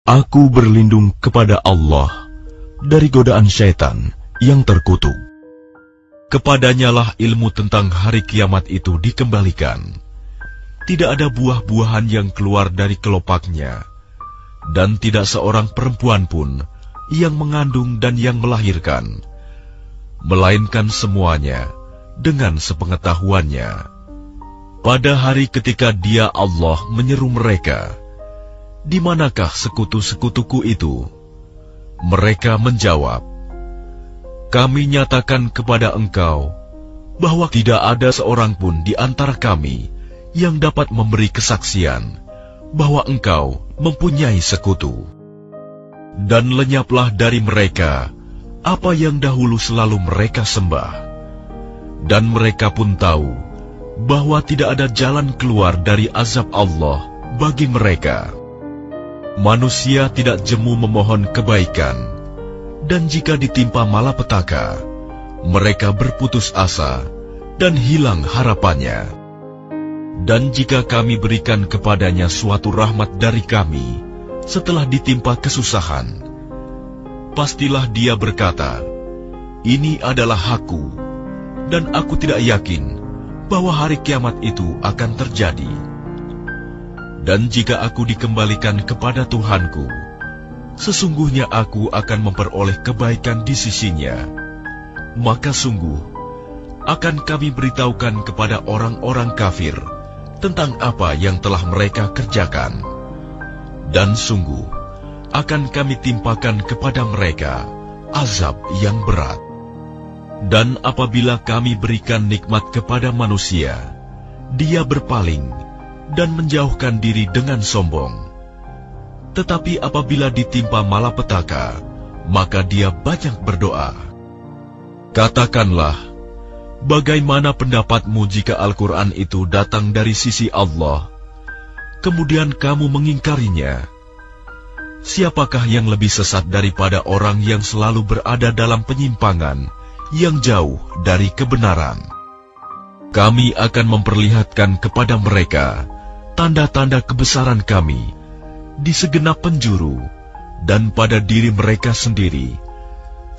Aku berlindung kepada Allah dari godaan syaitan yang terkutuk. Kepadanyalah ilmu tentang hari kiamat itu dikembalikan. Tidak ada buah-buahan yang keluar dari kelopaknya, dan tidak seorang perempuan pun yang mengandung dan yang melahirkan, melainkan semuanya dengan sepengetahuannya. Pada hari ketika Dia Allah menyeru mereka, "Di manakah sekutu-sekutuku itu?" Mereka menjawab, "Kami nyatakan kepada engkau bahwa tidak ada seorang pun di antara kami yang dapat memberi kesaksian bahwa engkau mempunyai sekutu." Dan lenyaplah dari mereka apa yang dahulu selalu mereka sembah. Dan mereka pun tahu bahwa tidak ada jalan keluar dari azab Allah bagi mereka. Manusia tidak jemu memohon kebaikan, dan jika ditimpa malapetaka, mereka berputus asa dan hilang harapannya. Dan jika kami berikan kepadanya suatu rahmat dari kami setelah ditimpa kesusahan, pastilah dia berkata, "Ini adalah hakku, dan aku tidak yakin bahwa hari kiamat itu akan terjadi." Dan jika aku dikembalikan kepada Tuhanku, sesungguhnya aku akan memperoleh kebaikan di sisinya, maka sungguh akan kami beritahukan kepada orang-orang kafir tentang apa yang telah mereka kerjakan. Dan sungguh akan kami timpakan kepada mereka azab yang berat. Dan apabila kami berikan nikmat kepada manusia, dia berpaling dan menjauhkan diri dengan sombong. Tetapi apabila ditimpa malapetaka, maka dia banyak berdoa. Katakanlah, bagaimana pendapatmu jika Al-Quran itu datang dari sisi Allah, kemudian kamu mengingkarinya? Siapakah yang lebih sesat daripada orang yang selalu berada dalam penyimpangan yang jauh dari kebenaran? Kami akan memperlihatkan kepada mereka tanda-tanda kebesaran kami di segenap penjuru dan pada diri mereka sendiri,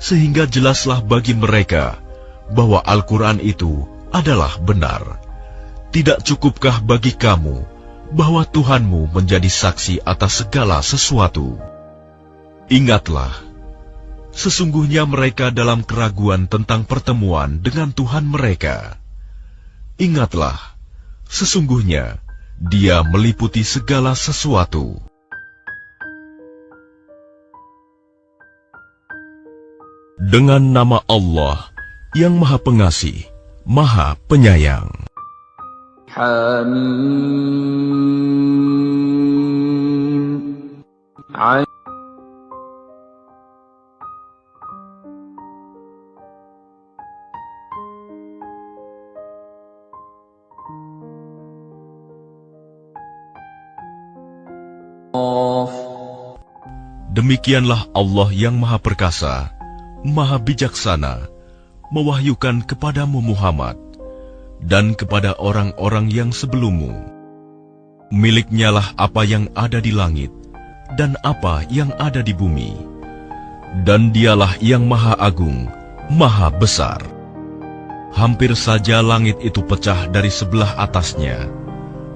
sehingga jelaslah bagi mereka bahwa Al-Quran itu adalah benar. Tidak cukupkah bagi kamu bahwa Tuhanmu menjadi saksi atas segala sesuatu? Ingatlah, sesungguhnya mereka dalam keraguan tentang pertemuan dengan Tuhan mereka. Ingatlah, sesungguhnya Dia meliputi segala sesuatu. Dengan nama Allah yang Maha Pengasih, Maha Penyayang. Hamim. Demikianlah Allah yang Maha Perkasa, Maha Bijaksana, mewahyukan kepadamu Muhammad dan kepada orang-orang yang sebelummu. Miliknyalah apa yang ada di langit dan apa yang ada di bumi, dan Dialah yang Maha Agung, Maha Besar. Hampir saja langit itu pecah dari sebelah atasnya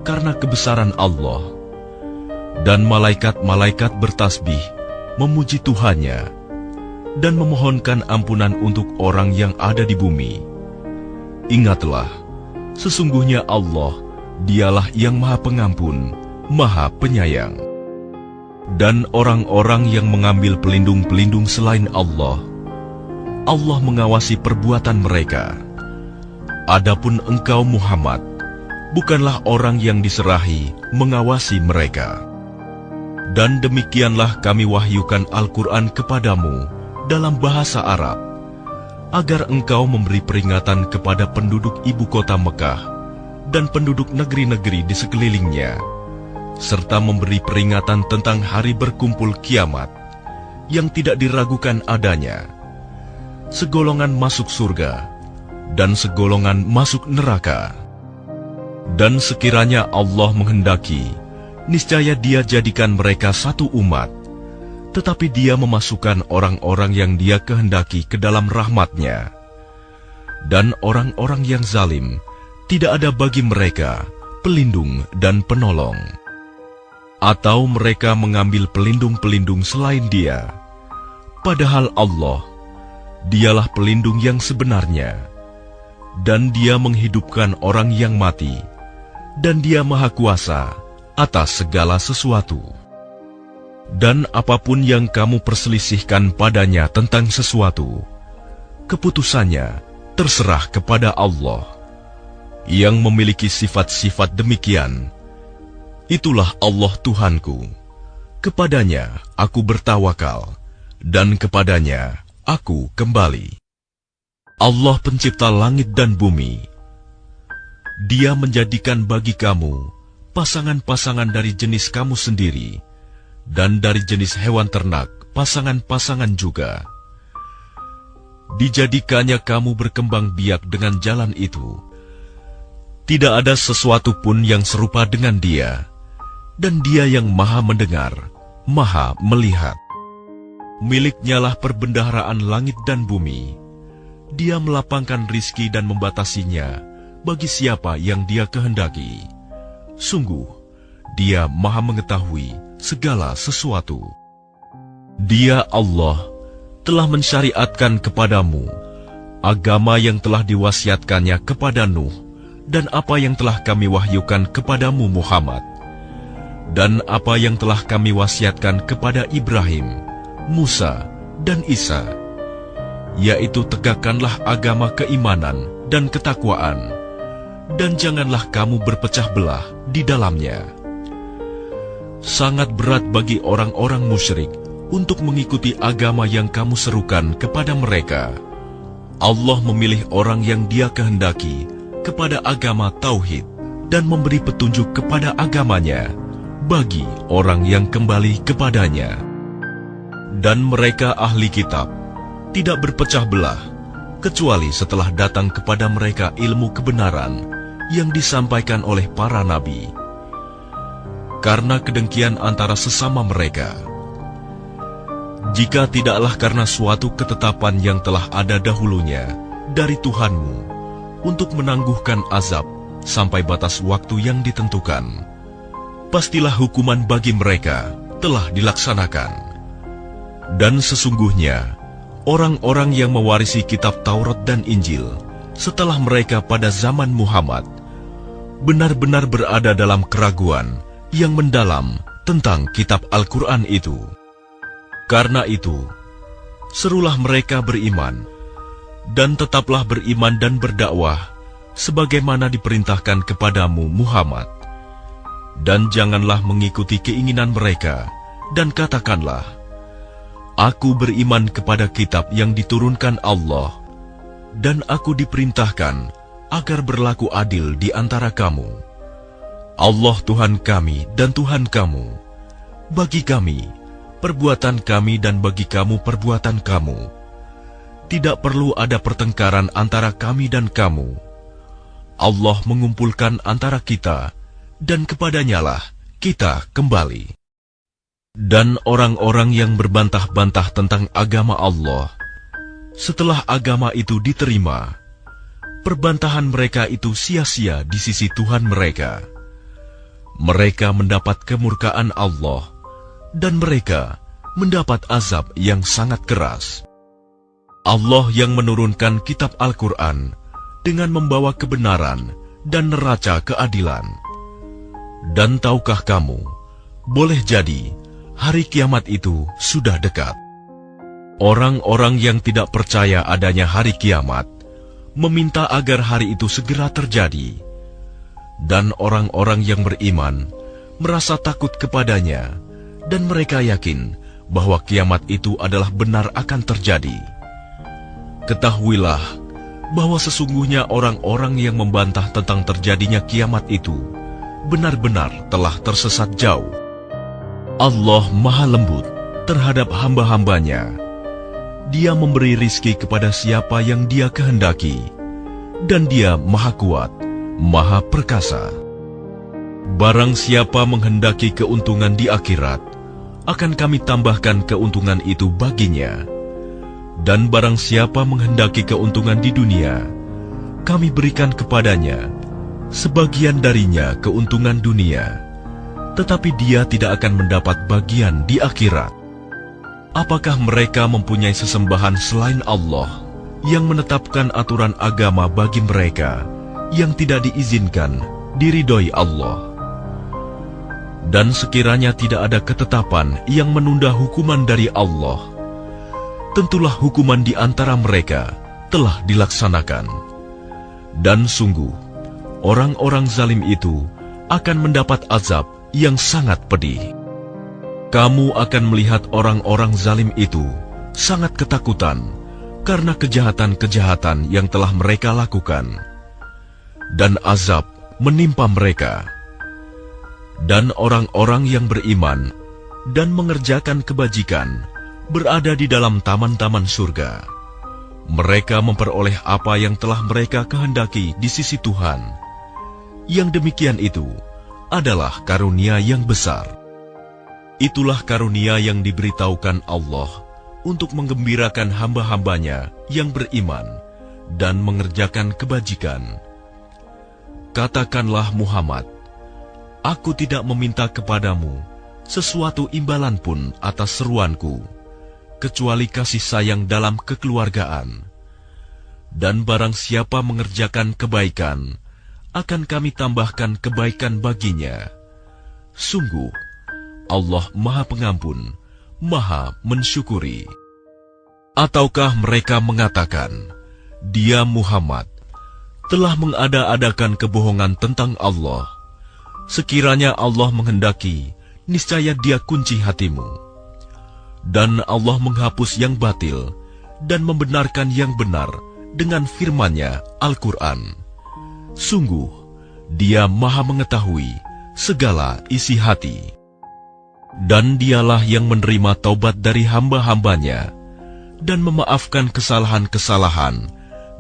karena kebesaran Allah, dan malaikat-malaikat bertasbih memuji Tuhannya dan memohonkan ampunan untuk orang yang ada di bumi. Ingatlah, sesungguhnya Allah, Dialah yang Maha Pengampun, Maha Penyayang. Dan orang-orang yang mengambil pelindung-pelindung selain Allah, Allah mengawasi perbuatan mereka. Adapun engkau Muhammad, bukanlah orang yang diserahi mengawasi mereka. Dan demikianlah kami wahyukan Al-Quran kepadamu dalam bahasa Arab, agar engkau memberi peringatan kepada penduduk ibu kota Mekah dan penduduk negeri-negeri di sekelilingnya, serta memberi peringatan tentang hari berkumpul kiamat yang tidak diragukan adanya. Segolongan masuk surga dan segolongan masuk neraka. Dan sekiranya Allah menghendaki, niscaya Dia jadikan mereka satu umat, tetapi Dia memasukkan orang-orang yang Dia kehendaki ke dalam rahmat-Nya. Dan orang-orang yang zalim, tidak ada bagi mereka pelindung dan penolong. Atau mereka mengambil pelindung-pelindung selain Dia. Padahal Allah, Dialah pelindung yang sebenarnya. Dan Dia menghidupkan orang yang mati. Dan Dia Maha Kuasa atas segala sesuatu. Dan apapun yang kamu perselisihkan padanya tentang sesuatu, keputusannya terserah kepada Allah. Yang memiliki sifat-sifat demikian, itulah Allah Tuhanku. Kepadanya aku bertawakal, dan kepadanya aku kembali. Allah pencipta langit dan bumi. Dia menjadikan bagi kamu pasangan-pasangan dari jenis kamu sendiri, dan dari jenis hewan ternak pasangan-pasangan juga. Dijadikannya kamu berkembang biak dengan jalan itu. Tidak ada sesuatu pun yang serupa dengan Dia, dan Dia yang Maha mendengar, Maha melihat. Miliknya lah perbendaharaan langit dan bumi. Dia melapangkan rizki dan membatasinya bagi siapa yang Dia kehendaki. Sungguh, Dia Maha mengetahui segala sesuatu. Dia Allah telah mensyariatkan kepadamu agama yang telah diwasiatkannya kepada Nuh, dan apa yang telah kami wahyukan kepadamu Muhammad, dan apa yang telah kami wasiatkan kepada Ibrahim, Musa, dan Isa, yaitu tegakkanlah agama keimanan dan ketakwaan, dan janganlah kamu berpecah belah di dalamnya. Sangat berat bagi orang-orang musyrik untuk mengikuti agama yang kamu serukan kepada mereka. Allah memilih orang yang Dia kehendaki kepada agama tauhid dan memberi petunjuk kepada agamanya bagi orang yang kembali kepadanya. Dan mereka ahli kitab tidak berpecah belah kecuali setelah datang kepada mereka ilmu kebenaran yang disampaikan oleh para nabi, karena kedengkian antara sesama mereka. Jika tidaklah karena suatu ketetapan yang telah ada dahulunya dari Tuhanmu untuk menangguhkan azab sampai batas waktu yang ditentukan, pastilah hukuman bagi mereka telah dilaksanakan. Dan sesungguhnya, orang-orang yang mewarisi kitab Taurat dan Injil setelah mereka pada zaman Muhammad benar-benar berada dalam keraguan yang mendalam tentang kitab Al-Quran itu. Karena itu, serulah mereka beriman, dan tetaplah beriman dan berdakwah, sebagaimana diperintahkan kepadamu Muhammad. Dan janganlah mengikuti keinginan mereka, dan katakanlah, Aku beriman kepada kitab yang diturunkan Allah, dan aku diperintahkan agar berlaku adil di antara kamu. Allah Tuhan kami dan Tuhan kamu. Bagi kami, perbuatan kami dan bagi kamu perbuatan kamu. Tidak perlu ada pertengkaran antara kami dan kamu. Allah mengumpulkan antara kita, dan kepadanyalah kita kembali. Dan orang-orang yang berbantah-bantah tentang agama Allah, setelah agama itu diterima, perbantahan mereka itu sia-sia di sisi Tuhan mereka. Mereka mendapat kemurkaan Allah, dan mereka mendapat azab yang sangat keras. Allah yang menurunkan kitab Al-Quran dengan membawa kebenaran dan neraca keadilan. Dan tahukah kamu, boleh jadi hari kiamat itu sudah dekat. Orang-orang yang tidak percaya adanya hari kiamat meminta agar hari itu segera terjadi. Dan orang-orang yang beriman merasa takut kepadanya, dan mereka yakin bahwa kiamat itu adalah benar akan terjadi. Ketahuilah bahwa sesungguhnya orang-orang yang membantah tentang terjadinya kiamat itu benar-benar telah tersesat jauh. Allah Maha Lembut terhadap hamba-hambanya. Dia memberi rizki kepada siapa yang Dia kehendaki, dan Dia Maha Kuat, Maha Perkasa. Barang siapa menghendaki keuntungan di akhirat, akan kami tambahkan keuntungan itu baginya. Dan barang siapa menghendaki keuntungan di dunia, kami berikan kepadanya sebagian darinya keuntungan dunia, tetapi dia tidak akan mendapat bagian di akhirat. Apakah mereka mempunyai sesembahan selain Allah yang menetapkan aturan agama bagi mereka yang tidak diizinkan diridhoi Allah? Dan sekiranya tidak ada ketetapan yang menunda hukuman dari Allah, tentulah hukuman di antara mereka telah dilaksanakan. Dan sungguh, orang-orang zalim itu akan mendapat azab yang sangat pedih. Kamu akan melihat orang-orang zalim itu sangat ketakutan karena kejahatan-kejahatan yang telah mereka lakukan, dan azab menimpa mereka. Dan orang-orang yang beriman dan mengerjakan kebajikan berada di dalam taman-taman surga. Mereka memperoleh apa yang telah mereka kehendaki di sisi Tuhan. Yang demikian itu adalah karunia yang besar. Itulah karunia yang diberitahukan Allah untuk menggembirakan hamba-hambanya yang beriman dan mengerjakan kebajikan. Katakanlah Muhammad, aku tidak meminta kepadamu sesuatu imbalan pun atas seruanku, kecuali kasih sayang dalam kekeluargaan. Dan barang siapa mengerjakan kebaikan, akan kami tambahkan kebaikan baginya. Sungguh, Allah Maha Pengampun, Maha Mensyukuri. Ataukah mereka mengatakan, dia Muhammad telah mengada-adakan kebohongan tentang Allah. Sekiranya Allah menghendaki, niscaya dia kunci hatimu. Dan Allah menghapus yang batil dan membenarkan yang benar dengan firman-Nya Al-Quran. Sungguh, Dia Maha mengetahui segala isi hati. Dan Dialah yang menerima taubat dari hamba-hambanya dan memaafkan kesalahan-kesalahan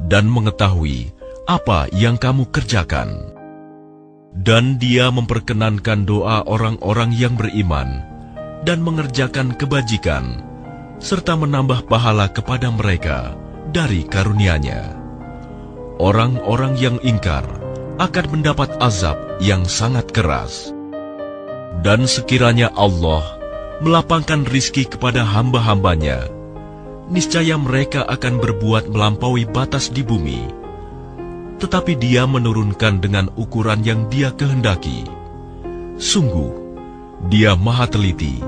dan mengetahui apa yang kamu kerjakan. Dan Dia memperkenankan doa orang-orang yang beriman dan mengerjakan kebajikan, serta menambah pahala kepada mereka dari karunia-Nya. Orang-orang yang ingkar akan mendapat azab yang sangat keras. Dan sekiranya Allah melapangkan rizki kepada hamba-hambanya, niscaya mereka akan berbuat melampaui batas di bumi. Tetapi Dia menurunkan dengan ukuran yang Dia kehendaki. Sungguh, Dia Maha teliti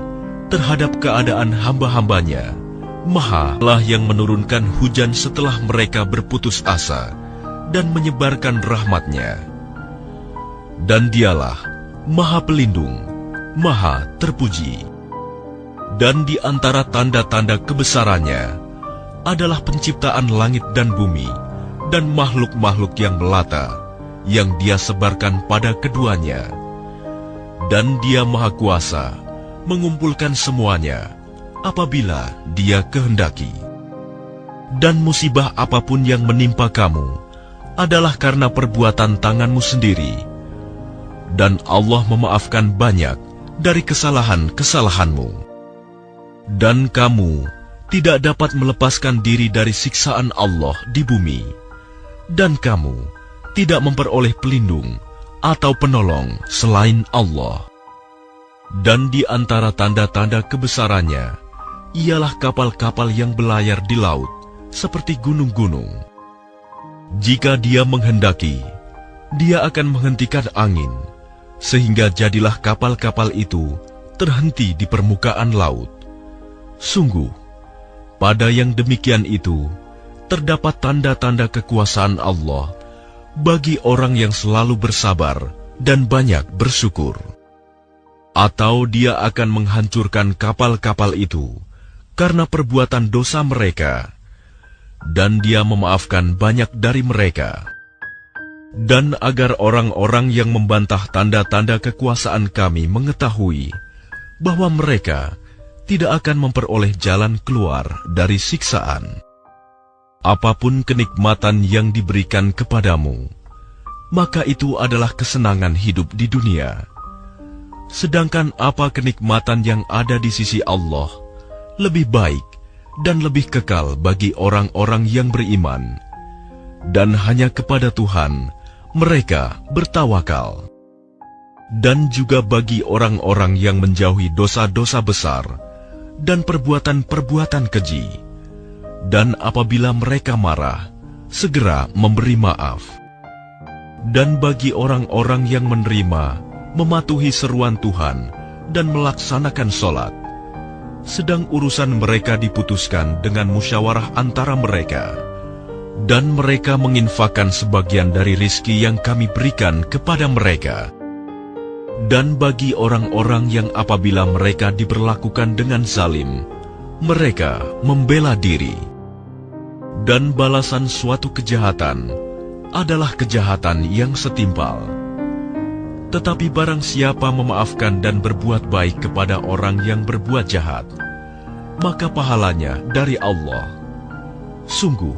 terhadap keadaan hamba-hambanya. Maha-lah yang menurunkan hujan setelah mereka berputus asa dan menyebarkan rahmat-Nya. Dan Dialah Maha Pelindung, Maha Terpuji. Dan di antara tanda-tanda kebesaran-Nya adalah penciptaan langit dan bumi dan makhluk-makhluk yang melata yang Dia sebarkan pada keduanya. Dan Dia Maha Kuasa mengumpulkan semuanya apabila Dia kehendaki. Dan musibah apapun yang menimpa kamu adalah karena perbuatan tanganmu sendiri. Dan Allah memaafkan banyak dari kesalahan-kesalahanmu. Dan kamu tidak dapat melepaskan diri dari siksaan Allah di bumi. Dan kamu tidak memperoleh pelindung atau penolong selain Allah. Dan di antara tanda-tanda kebesarannya ialah kapal-kapal yang berlayar di laut seperti gunung-gunung. Jika Dia menghendaki, Dia akan menghentikan angin, sehingga jadilah kapal-kapal itu terhenti di permukaan laut. Sungguh, pada yang demikian itu terdapat tanda-tanda kekuasaan Allah bagi orang yang selalu bersabar dan banyak bersyukur. Atau Dia akan menghancurkan kapal-kapal itu karena perbuatan dosa mereka, dan Dia memaafkan banyak dari mereka. Dan agar orang-orang yang membantah tanda-tanda kekuasaan Kami mengetahui bahwa mereka tidak akan memperoleh jalan keluar dari siksaan. Apapun kenikmatan yang diberikan kepadamu, maka itu adalah kesenangan hidup di dunia. Sedangkan apa kenikmatan yang ada di sisi Allah lebih baik dan lebih kekal bagi orang-orang yang beriman, dan hanya kepada Tuhan mereka bertawakal. Dan juga bagi orang-orang yang menjauhi dosa-dosa besar dan perbuatan-perbuatan keji, dan apabila mereka marah, segera memberi maaf. Dan bagi orang-orang yang menerima, mematuhi seruan Tuhan, dan melaksanakan sholat, sedang urusan mereka diputuskan dengan musyawarah antara mereka, dan mereka menginfakkan sebagian dari rizki yang kami berikan kepada mereka. Dan bagi orang-orang yang apabila mereka diperlakukan dengan zalim, mereka membela diri. Dan balasan suatu kejahatan adalah kejahatan yang setimpal. Tetapi barang siapa memaafkan dan berbuat baik kepada orang yang berbuat jahat, maka pahalanya dari Allah. Sungguh,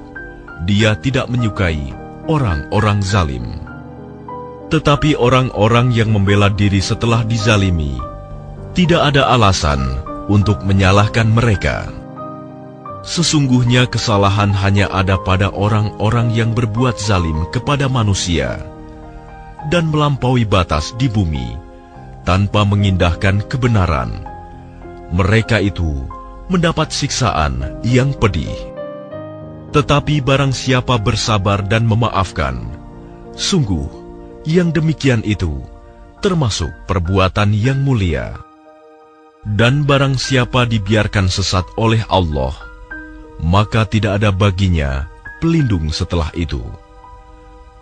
Dia tidak menyukai orang-orang zalim. Tetapi orang-orang yang membela diri setelah dizalimi, tidak ada alasan untuk menyalahkan mereka. Sesungguhnya kesalahan hanya ada pada orang-orang yang berbuat zalim kepada manusia dan melampaui batas di bumi tanpa mengindahkan kebenaran. Mereka itu mendapat siksaan yang pedih. Tetapi barang siapa bersabar dan memaafkan, sungguh yang demikian itu termasuk perbuatan yang mulia. Dan barang siapa dibiarkan sesat oleh Allah, maka tidak ada baginya pelindung setelah itu.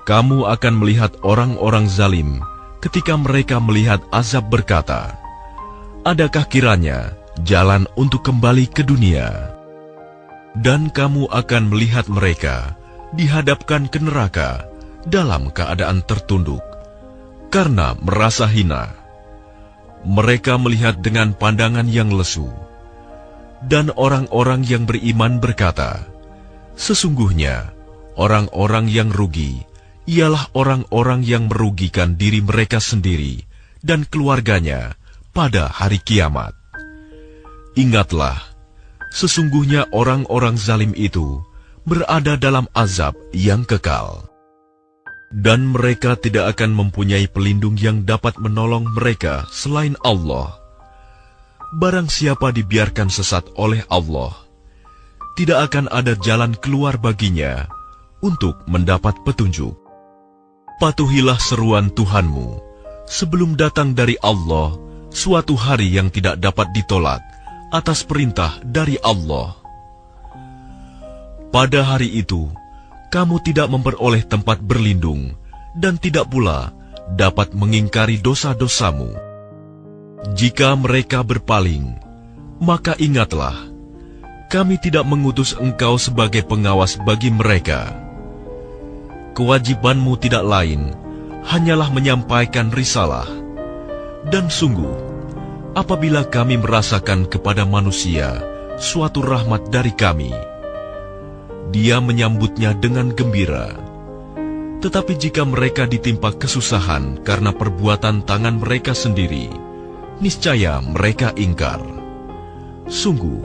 Kamu akan melihat orang-orang zalim ketika mereka melihat azab berkata, adakah kiranya jalan untuk kembali ke dunia? Dan kamu akan melihat mereka dihadapkan ke neraka dalam keadaan tertunduk, karena merasa hina. Mereka melihat dengan pandangan yang lesu. Dan orang-orang yang beriman berkata, sesungguhnya orang-orang yang rugi ialah orang-orang yang merugikan diri mereka sendiri dan keluarganya pada hari kiamat. Ingatlah, sesungguhnya orang-orang zalim itu berada dalam azab yang kekal. Dan mereka tidak akan mempunyai pelindung yang dapat menolong mereka selain Allah. Barang siapa dibiarkan sesat oleh Allah, tidak akan ada jalan keluar baginya untuk mendapat petunjuk. Patuhilah seruan Tuhanmu sebelum datang dari Allah suatu hari yang tidak dapat ditolak atas perintah dari Allah. Pada hari itu, kamu tidak memperoleh tempat berlindung dan tidak pula dapat mengingkari dosa-dosamu. Jika mereka berpaling, maka ingatlah, kami tidak mengutus engkau sebagai pengawas bagi mereka. Kewajibanmu tidak lain, hanyalah menyampaikan risalah. Dan sungguh, apabila kami merasakan kepada manusia suatu rahmat dari kami, Dia menyambutnya dengan gembira. Tetapi jika mereka ditimpa kesusahan karena perbuatan tangan mereka sendiri, niscaya mereka ingkar. Sungguh,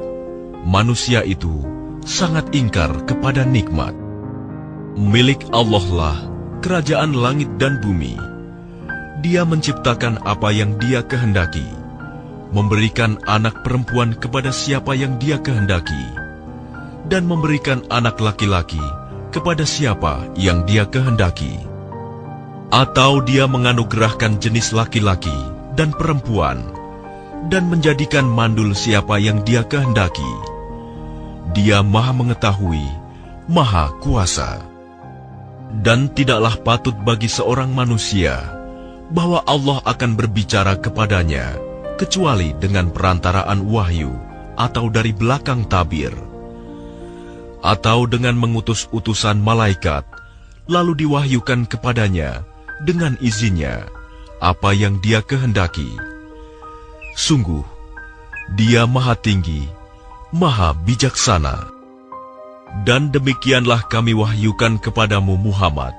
manusia itu sangat ingkar kepada nikmat. Milik Allah lah kerajaan langit dan bumi. Dia menciptakan apa yang Dia kehendaki, memberikan anak perempuan kepada siapa yang Dia kehendaki, dan memberikan anak laki-laki kepada siapa yang Dia kehendaki. Atau Dia menganugerahkan jenis laki-laki dan perempuan, dan menjadikan mandul siapa yang Dia kehendaki. Dia Maha Mengetahui, Maha Kuasa. Dan tidaklah patut bagi seorang manusia bahwa Allah akan berbicara kepadanya kecuali dengan perantaraan wahyu atau dari belakang tabir, atau dengan mengutus utusan malaikat, lalu diwahyukan kepadanya dengan izinnya apa yang Dia kehendaki. Sungguh, Dia Maha Tinggi, Maha Bijaksana. Dan demikianlah kami wahyukan kepadamu Muhammad,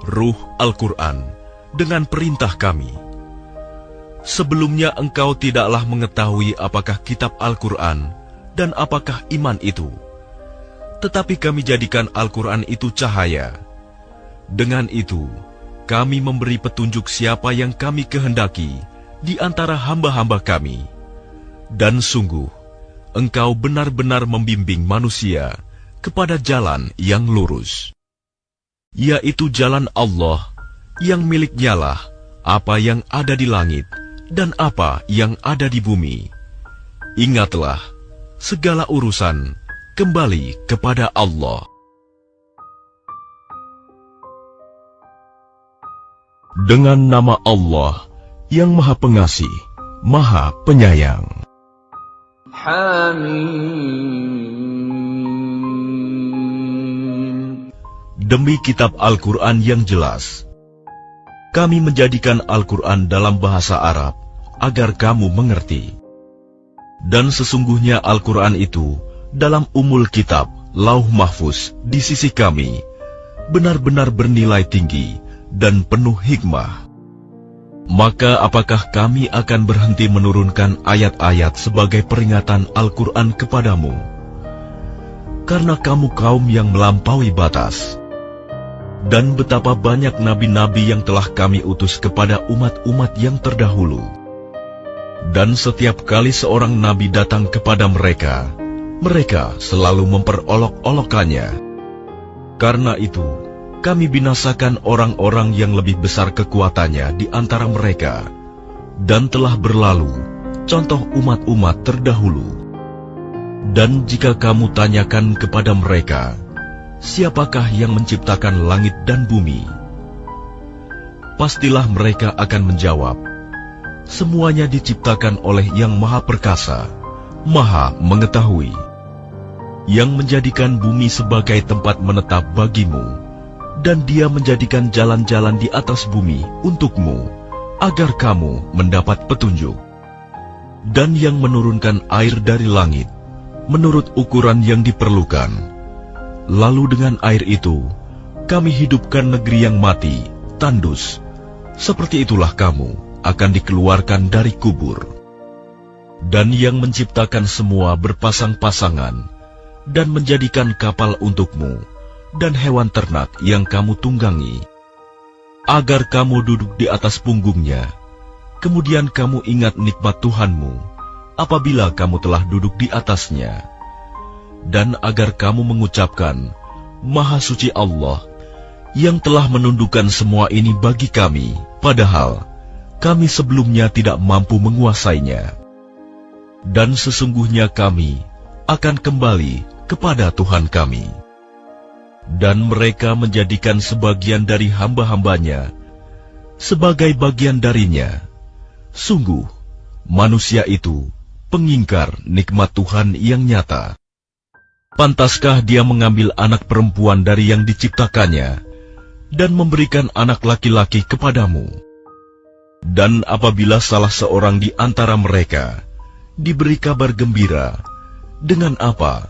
Ruh Al-Quran, dengan perintah kami. Sebelumnya engkau tidaklah mengetahui apakah kitab Al-Quran dan apakah iman itu. Tetapi kami jadikan Al-Quran itu cahaya. Dengan itu, kami memberi petunjuk siapa yang kami kehendaki di antara hamba-hamba kami. Dan sungguh, engkau benar-benar membimbing manusia kepada jalan yang lurus, yaitu jalan Allah yang miliknya lah apa yang ada di langit dan apa yang ada di bumi. Ingatlah, segala urusan kembali kepada Allah. Dengan nama Allah yang Maha Pengasih, Maha Penyayang. Hamim. Demi kitab Al-Quran yang jelas, kami menjadikan Al-Quran dalam bahasa Arab agar kamu mengerti. Dan sesungguhnya Al-Quran itu dalam umul kitab, Lauh Mahfuz di sisi kami, benar-benar bernilai tinggi dan penuh hikmah. Maka apakah kami akan berhenti menurunkan ayat-ayat sebagai peringatan Al-Quran kepadamu? Karena kamu kaum yang melampaui batas. Dan betapa banyak nabi-nabi yang telah kami utus kepada umat-umat yang terdahulu. Dan setiap kali seorang nabi datang kepada mereka, mereka selalu memperolok-olokannya. Karena itu, kami binasakan orang-orang yang lebih besar kekuatannya di antara mereka, dan telah berlalu contoh umat-umat terdahulu. Dan jika kamu tanyakan kepada mereka, siapakah yang menciptakan langit dan bumi? Pastilah mereka akan menjawab, semuanya diciptakan oleh Yang Maha Perkasa, Maha Mengetahui, yang menjadikan bumi sebagai tempat menetap bagimu, dan Dia menjadikan jalan-jalan di atas bumi untukmu, agar kamu mendapat petunjuk. Dan yang menurunkan air dari langit, menurut ukuran yang diperlukan. Lalu dengan air itu, kami hidupkan negeri yang mati, tandus. Seperti itulah kamu akan dikeluarkan dari kubur. Dan yang menciptakan semua berpasang-pasangan, dan menjadikan kapal untukmu, dan hewan ternak yang kamu tunggangi, agar kamu duduk di atas punggungnya. Kemudian kamu ingat nikmat Tuhanmu, apabila kamu telah duduk di atasnya. Dan agar kamu mengucapkan, Maha Suci Allah, yang telah menundukkan semua ini bagi kami, padahal kami sebelumnya tidak mampu menguasainya. Dan sesungguhnya kami akan kembali kepada Tuhan kami. Dan mereka menjadikan sebagian dari hamba-hambanya sebagai bagian darinya. Sungguh, manusia itu pengingkar nikmat Tuhan yang nyata. Pantaskah dia mengambil anak perempuan dari yang diciptakannya dan memberikan anak laki-laki kepadamu? Dan apabila salah seorang di antara mereka diberi kabar gembira, dengan apa?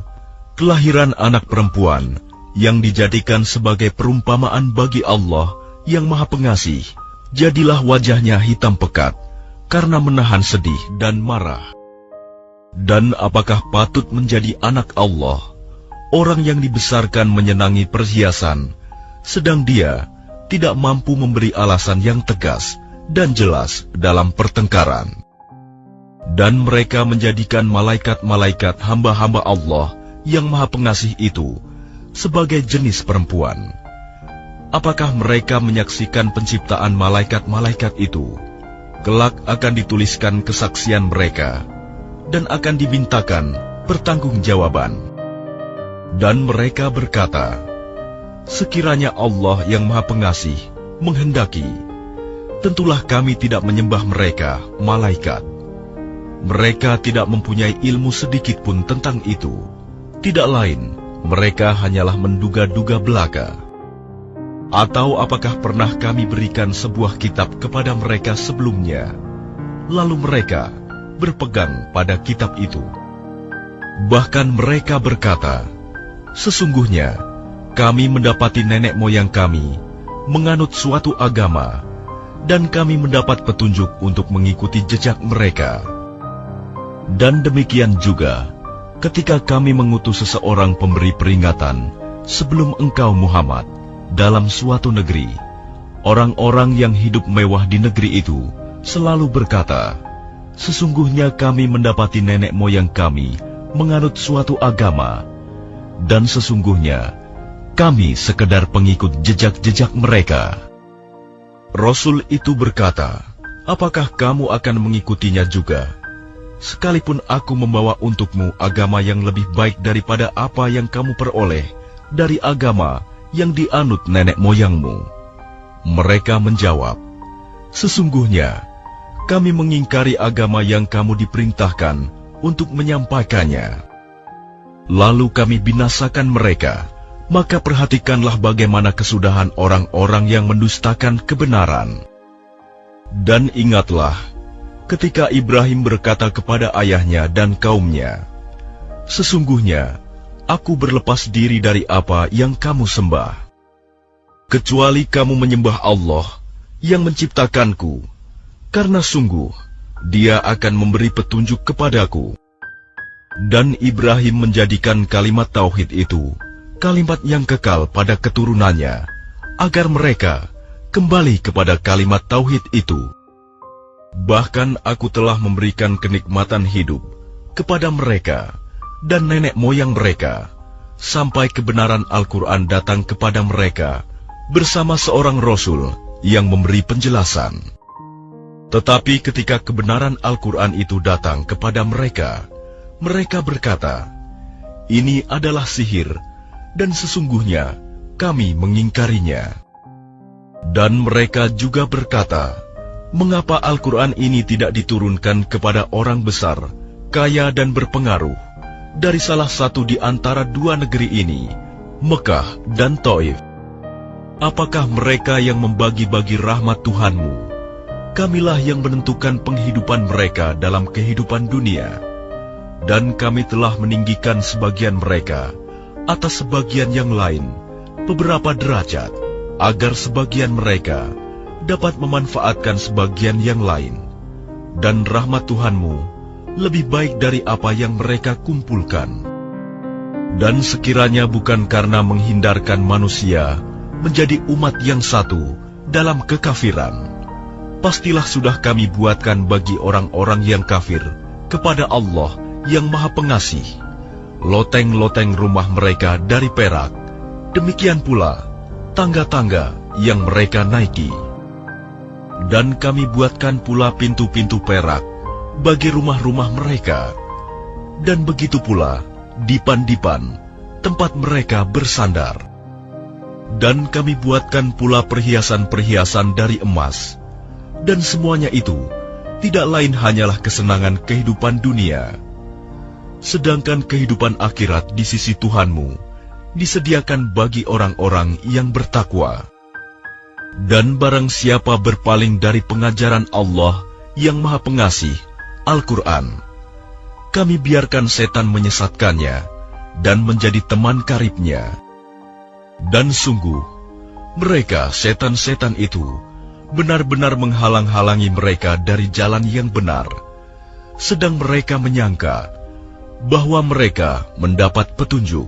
Kelahiran anak perempuan yang dijadikan sebagai perumpamaan bagi Allah yang Maha Pengasih, jadilah wajahnya hitam pekat karena menahan sedih dan marah. Dan apakah patut menjadi anak Allah orang yang dibesarkan menyenangi perhiasan, sedang dia tidak mampu memberi alasan yang tegas dan jelas dalam pertengkaran? Dan mereka menjadikan malaikat-malaikat hamba-hamba Allah yang Maha Pengasih itu sebagai jenis perempuan. Apakah mereka menyaksikan penciptaan malaikat-malaikat itu? Kelak akan dituliskan kesaksian mereka, dan akan dimintakan pertanggungjawaban. Dan mereka berkata, sekiranya Allah yang Maha Pengasih menghendaki, tentulah kami tidak menyembah mereka, malaikat. Mereka tidak mempunyai ilmu sedikit pun tentang itu. Tidak lain, mereka hanyalah menduga-duga belaka. Atau apakah pernah kami berikan sebuah kitab kepada mereka sebelumnya, lalu mereka berpegang pada kitab itu? Bahkan mereka berkata, sesungguhnya kami mendapati nenek moyang kami menganut suatu agama, dan kami mendapat petunjuk untuk mengikuti jejak mereka. Dan demikian juga, ketika kami mengutus seseorang pemberi peringatan sebelum engkau Muhammad dalam suatu negeri, orang-orang yang hidup mewah di negeri itu selalu berkata, sesungguhnya kami mendapati nenek moyang kami menganut suatu agama, dan sesungguhnya kami sekedar pengikut jejak-jejak mereka. Rasul itu berkata, apakah kamu akan mengikutinya juga? Sekalipun aku membawa untukmu agama yang lebih baik daripada apa yang kamu peroleh dari agama yang dianut nenek moyangmu. Mereka menjawab, sesungguhnya kami mengingkari agama yang kamu diperintahkan untuk menyampaikannya. Lalu kami binasakan mereka. Maka perhatikanlah bagaimana kesudahan orang-orang yang mendustakan kebenaran. Dan ingatlah, ketika Ibrahim berkata kepada ayahnya dan kaumnya, sesungguhnya aku berlepas diri dari apa yang kamu sembah, kecuali kamu menyembah Allah yang menciptakanku, karena sungguh Dia akan memberi petunjuk kepadaku. Dan Ibrahim menjadikan kalimat tauhid itu kalimat yang kekal pada keturunannya, agar mereka kembali kepada kalimat tauhid itu. Bahkan aku telah memberikan kenikmatan hidup kepada mereka dan nenek moyang mereka, sampai kebenaran Al-Quran datang kepada mereka bersama seorang Rasul yang memberi penjelasan. Tetapi ketika kebenaran Al-Quran itu datang kepada mereka, mereka berkata, ini adalah sihir, dan sesungguhnya kami mengingkarinya. Dan mereka juga berkata, mengapa Al-Quran ini tidak diturunkan kepada orang besar, kaya dan berpengaruh, dari salah satu di antara dua negeri ini, Mekah dan Taif? Apakah mereka yang membagi-bagi rahmat Tuhanmu? Kamilah yang menentukan penghidupan mereka dalam kehidupan dunia, dan kami telah meninggikan sebagian mereka atas sebagian yang lain beberapa derajat, agar sebagian mereka dapat memanfaatkan sebagian yang lain. Dan rahmat Tuhanmu lebih baik dari apa yang mereka kumpulkan. Dan sekiranya bukan karena menghindarkan manusia menjadi umat yang satu dalam kekafiran, pastilah sudah kami buatkan bagi orang-orang yang kafir kepada Allah yang Maha Pengasih loteng-loteng rumah mereka dari perak, demikian pula tangga-tangga yang mereka naiki. Dan kami buatkan pula pintu-pintu perak bagi rumah-rumah mereka, dan begitu pula dipan-dipan tempat mereka bersandar. Dan kami buatkan pula perhiasan-perhiasan dari emas, dan semuanya itu tidak lain hanyalah kesenangan kehidupan dunia. Sedangkan kehidupan akhirat di sisi Tuhanmu disediakan bagi orang-orang yang bertakwa. Dan barang siapa berpaling dari pengajaran Allah yang Maha Pengasih, Al-Quran, kami biarkan setan menyesatkannya dan menjadi teman karibnya. Dan sungguh, mereka setan-setan itu benar-benar menghalang-halangi mereka dari jalan yang benar, sedang mereka menyangka bahwa mereka mendapat petunjuk.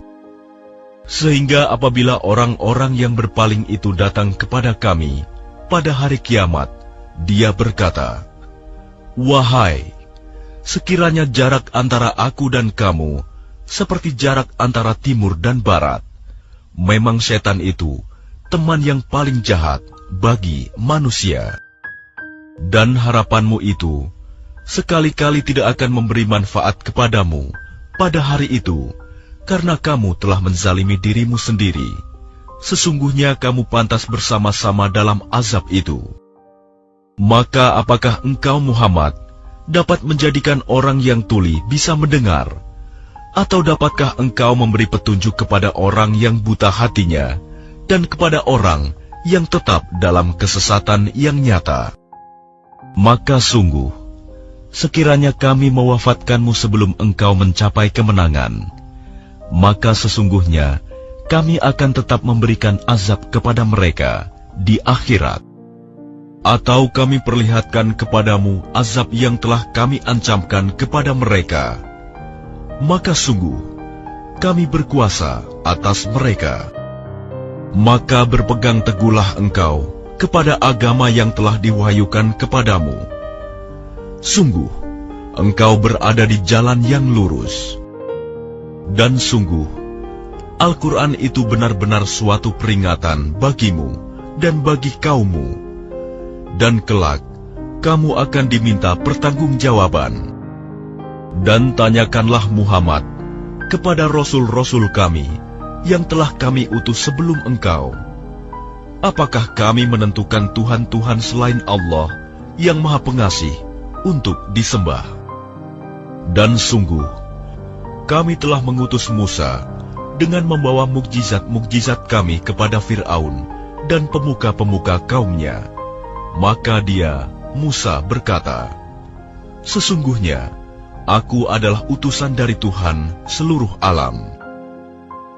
Sehingga apabila orang-orang yang berpaling itu datang kepada kami pada hari kiamat, dia berkata, wahai, sekiranya jarak antara aku dan kamu seperti jarak antara timur dan barat, memang setan itu teman yang paling jahat bagi manusia. Dan harapanmu itu sekali-kali tidak akan memberi manfaat kepadamu pada hari itu, karena kamu telah menzalimi dirimu sendiri. Sesungguhnya kamu pantas bersama-sama dalam azab itu. Maka apakah engkau Muhammad dapat menjadikan orang yang tuli bisa mendengar? Atau dapatkah engkau memberi petunjuk kepada orang yang buta hatinya dan kepada orang yang tetap dalam kesesatan yang nyata? Maka sungguh, sekiranya kami mewafatkanmu sebelum engkau mencapai kemenangan, maka sesungguhnya kami akan tetap memberikan azab kepada mereka di akhirat. Atau kami perlihatkan kepadamu azab yang telah kami ancamkan kepada mereka, maka sungguh kami berkuasa atas mereka. Maka berpegang teguhlah engkau kepada agama yang telah diwahyukan kepadamu. Sungguh, engkau berada di jalan yang lurus. Dan sungguh, Al-Quran itu benar-benar suatu peringatan bagimu dan bagi kaummu. Dan kelak, kamu akan diminta pertanggungjawaban. Dan tanyakanlah Muhammad kepada Rasul-Rasul kami yang telah kami utus sebelum engkau. Apakah kami menentukan Tuhan-Tuhan selain Allah yang Maha Pengasih untuk disembah? Dan sungguh, kami telah mengutus Musa dengan membawa mukjizat-mukjizat kami kepada Fir'aun dan pemuka-pemuka kaumnya. Maka dia, Musa, berkata, "Sesungguhnya, aku adalah utusan dari Tuhan seluruh alam."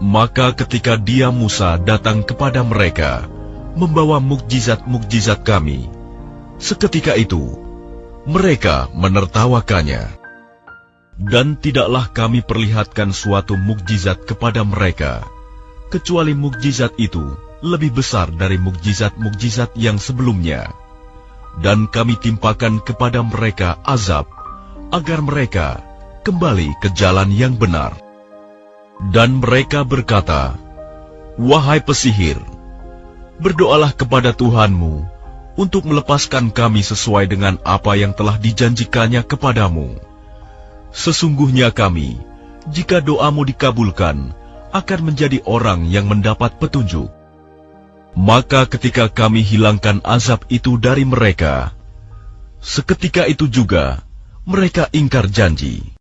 Maka ketika dia, Musa, datang kepada mereka, membawa mukjizat-mukjizat kami, seketika itu, mereka menertawakannya. Dan tidaklah kami perlihatkan suatu mukjizat kepada mereka, kecuali mukjizat itu lebih besar dari mukjizat-mukjizat yang sebelumnya. Dan kami timpakan kepada mereka azab, agar mereka kembali ke jalan yang benar. Dan mereka berkata, "Wahai pesihir, berdoalah kepada Tuhanmu untuk melepaskan kami sesuai dengan apa yang telah dijanjikannya kepadamu. Sesungguhnya kami, jika doamu dikabulkan, akan menjadi orang yang mendapat petunjuk." Maka ketika kami hilangkan azab itu dari mereka, seketika itu juga mereka ingkar janji.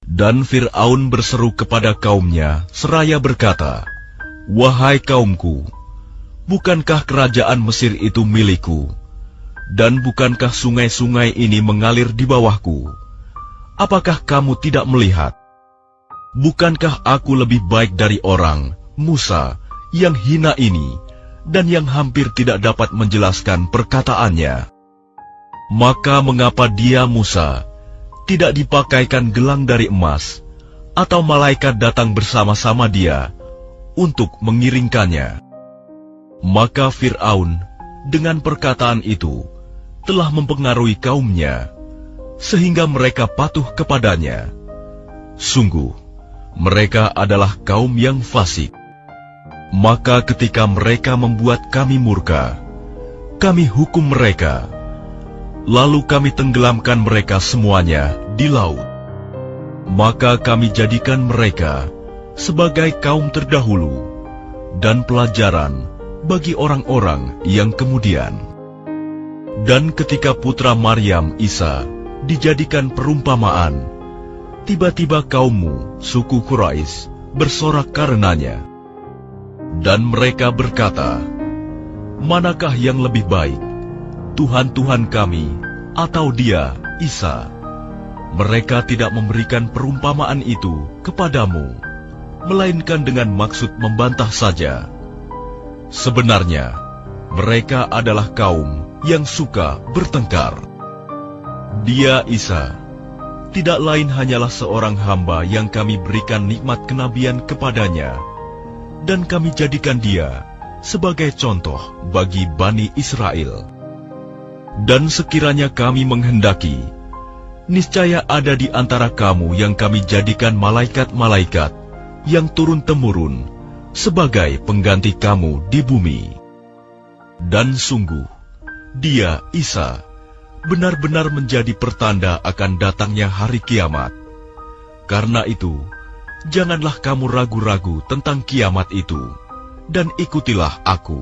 Dan Fir'aun berseru kepada kaumnya seraya berkata, "Wahai kaumku, bukankah kerajaan Mesir itu milikku? Dan bukankah sungai-sungai ini mengalir di bawahku? Apakah kamu tidak melihat? Bukankah aku lebih baik dari orang, Musa, yang hina ini, dan yang hampir tidak dapat menjelaskan perkataannya? Maka mengapa dia, Musa, tidak dipakaikan gelang dari emas, atau malaikat datang bersama-sama dia untuk mengiringkannya?" Maka Fir'aun dengan perkataan itu telah mempengaruhi kaumnya, sehingga mereka patuh kepadanya. Sungguh, mereka adalah kaum yang fasik. Maka ketika mereka membuat kami murka, kami hukum mereka, lalu kami tenggelamkan mereka semuanya di laut. Maka kami jadikan mereka sebagai kaum terdahulu dan pelajaran bagi orang-orang yang kemudian. Dan ketika putra Maryam, Isa, dijadikan perumpamaan, tiba-tiba kaummu, suku Quraisy, bersorak karenanya. Dan mereka berkata, "Manakah yang lebih baik, Tuhan-Tuhan kami, atau dia, Isa?" Mereka tidak memberikan perumpamaan itu kepadamu, melainkan dengan maksud membantah saja. Sebenarnya, mereka adalah kaum yang suka bertengkar. Dia, Isa, tidak lain hanyalah seorang hamba yang kami berikan nikmat kenabian kepadanya, dan kami jadikan dia sebagai contoh bagi Bani Israel. Dan sekiranya kami menghendaki, niscaya ada di antara kamu yang kami jadikan malaikat-malaikat yang turun-temurun sebagai pengganti kamu di bumi. Dan sungguh, dia, Isa, benar-benar menjadi pertanda akan datangnya hari kiamat. Karena itu, janganlah kamu ragu-ragu tentang kiamat itu, dan ikutilah aku.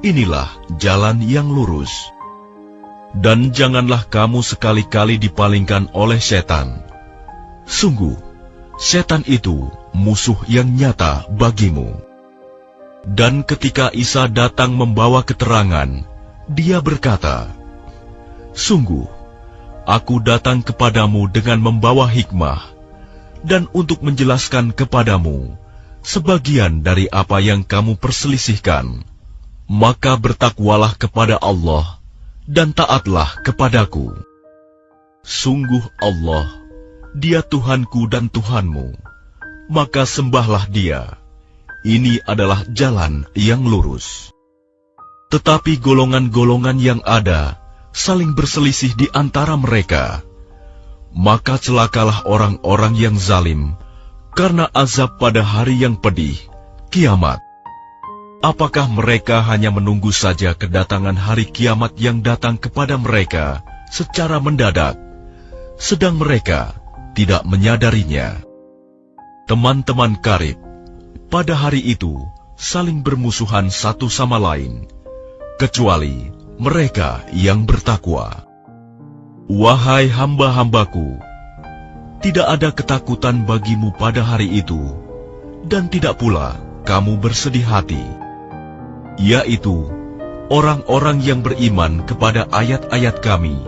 Inilah jalan yang lurus. Dan janganlah kamu sekali-kali dipalingkan oleh setan. Sungguh, setan itu musuh yang nyata bagimu. Dan ketika Isa datang membawa keterangan, dia berkata, "Sungguh, aku datang kepadamu dengan membawa hikmah, dan untuk menjelaskan kepadamu sebagian dari apa yang kamu perselisihkan." maka bertakwalah kepada Allah dan taatlah kepadaku. Sungguh Allah, Dia Tuhanku dan Tuhanmu, maka sembahlah Dia. Ini adalah jalan yang lurus. Tetapi golongan-golongan yang ada saling berselisih di antara mereka. Maka celakalah orang-orang yang zalim karena azab pada hari yang pedih, kiamat. Apakah mereka hanya menunggu saja kedatangan hari kiamat yang datang kepada mereka secara mendadak, sedang mereka tidak menyadarinya? Teman-teman karib, pada hari itu saling bermusuhan satu sama lain, kecuali mereka yang bertakwa. Wahai hamba-hambaku, tidak ada ketakutan bagimu pada hari itu, dan tidak pula kamu bersedih hati, yaitu orang-orang yang beriman kepada ayat-ayat kami,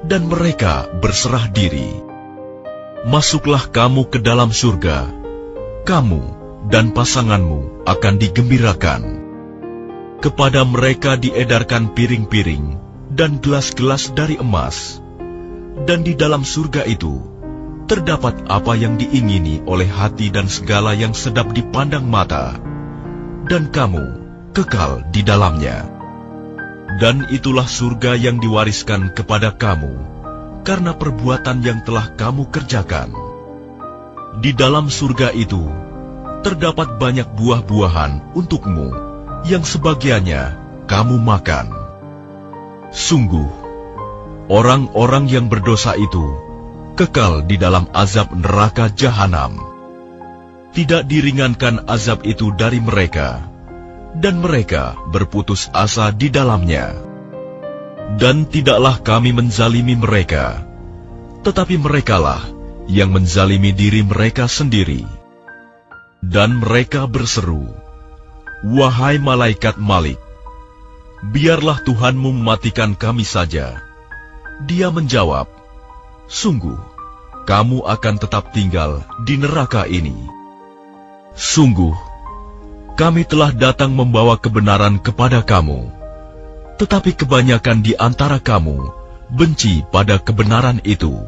dan mereka berserah diri. Masuklah kamu ke dalam surga, kamu dan pasanganmu akan digembirakan. Kepada mereka diedarkan piring-piring dan gelas-gelas dari emas, dan di dalam surga itu terdapat apa yang diingini oleh hati dan segala yang sedap dipandang mata, dan kamu kekal di dalamnya. Dan itulah surga yang diwariskan kepada kamu karena perbuatan yang telah kamu kerjakan. Di dalam surga itu terdapat banyak buah-buahan untukmu yang sebagiannya kamu makan. Sungguh, orang-orang yang berdosa itu kekal di dalam azab neraka jahanam. Tidak diringankan azab itu dari mereka, dan mereka berputus asa di dalamnya. Dan tidaklah kami menzalimi mereka, tetapi merekalah yang menzalimi diri mereka sendiri. Dan mereka berseru, "Wahai malaikat Malik, biarlah Tuhanmu mematikan kami saja." Dia menjawab, "Sungguh, kamu akan tetap tinggal di neraka ini. Sungguh, kami telah datang membawa kebenaran kepada kamu, tetapi kebanyakan di antara kamu benci pada kebenaran itu."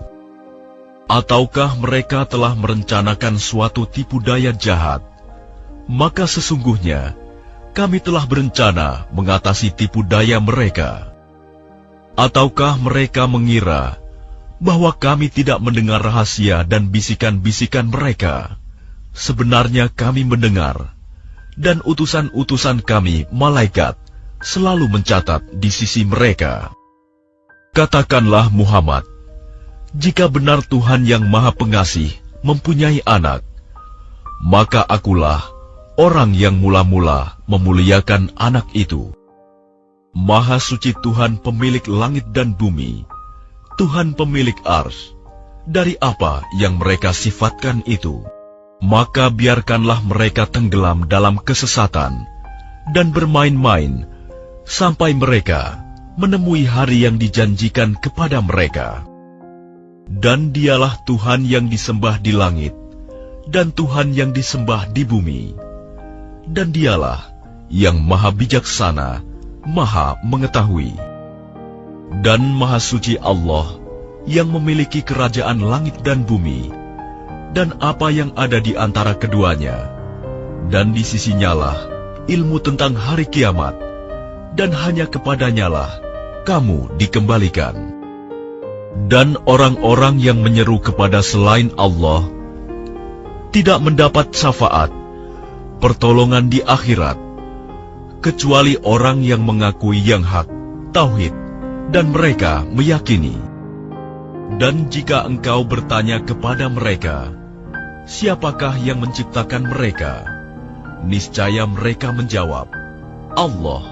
Ataukah mereka telah merencanakan suatu tipu daya jahat? Maka sesungguhnya kami telah berencana mengatasi tipu daya mereka. Ataukah mereka mengira bahwa kami tidak mendengar rahasia dan bisikan-bisikan mereka? Sebenarnya kami mendengar, dan utusan-utusan kami, malaikat, selalu mencatat di sisi mereka. Katakanlah Muhammad, jika benar Tuhan yang Maha Pengasih mempunyai anak, maka akulah orang yang mula-mula memuliakan anak itu. Maha suci Tuhan pemilik langit dan bumi, Tuhan pemilik ars, dari apa yang mereka sifatkan itu. Maka biarkanlah mereka tenggelam dalam kesesatan dan bermain-main sampai mereka menemui hari yang dijanjikan kepada mereka. Dan dialah Tuhan yang disembah di langit dan Tuhan yang disembah di bumi. Dan dialah yang maha bijaksana, maha mengetahui. Dan maha suci Allah yang memiliki kerajaan langit dan bumi, dan apa yang ada di antara keduanya. Dan di sisinyalah ilmu tentang hari kiamat, dan hanya kepadanyalah kamu dikembalikan. Dan orang-orang yang menyeru kepada selain Allah tidak mendapat syafaat, pertolongan di akhirat, kecuali orang yang mengakui yang hak, tauhid, dan mereka meyakini. Dan jika engkau bertanya kepada mereka, siapakah yang menciptakan mereka? Niscaya mereka menjawab, Allah.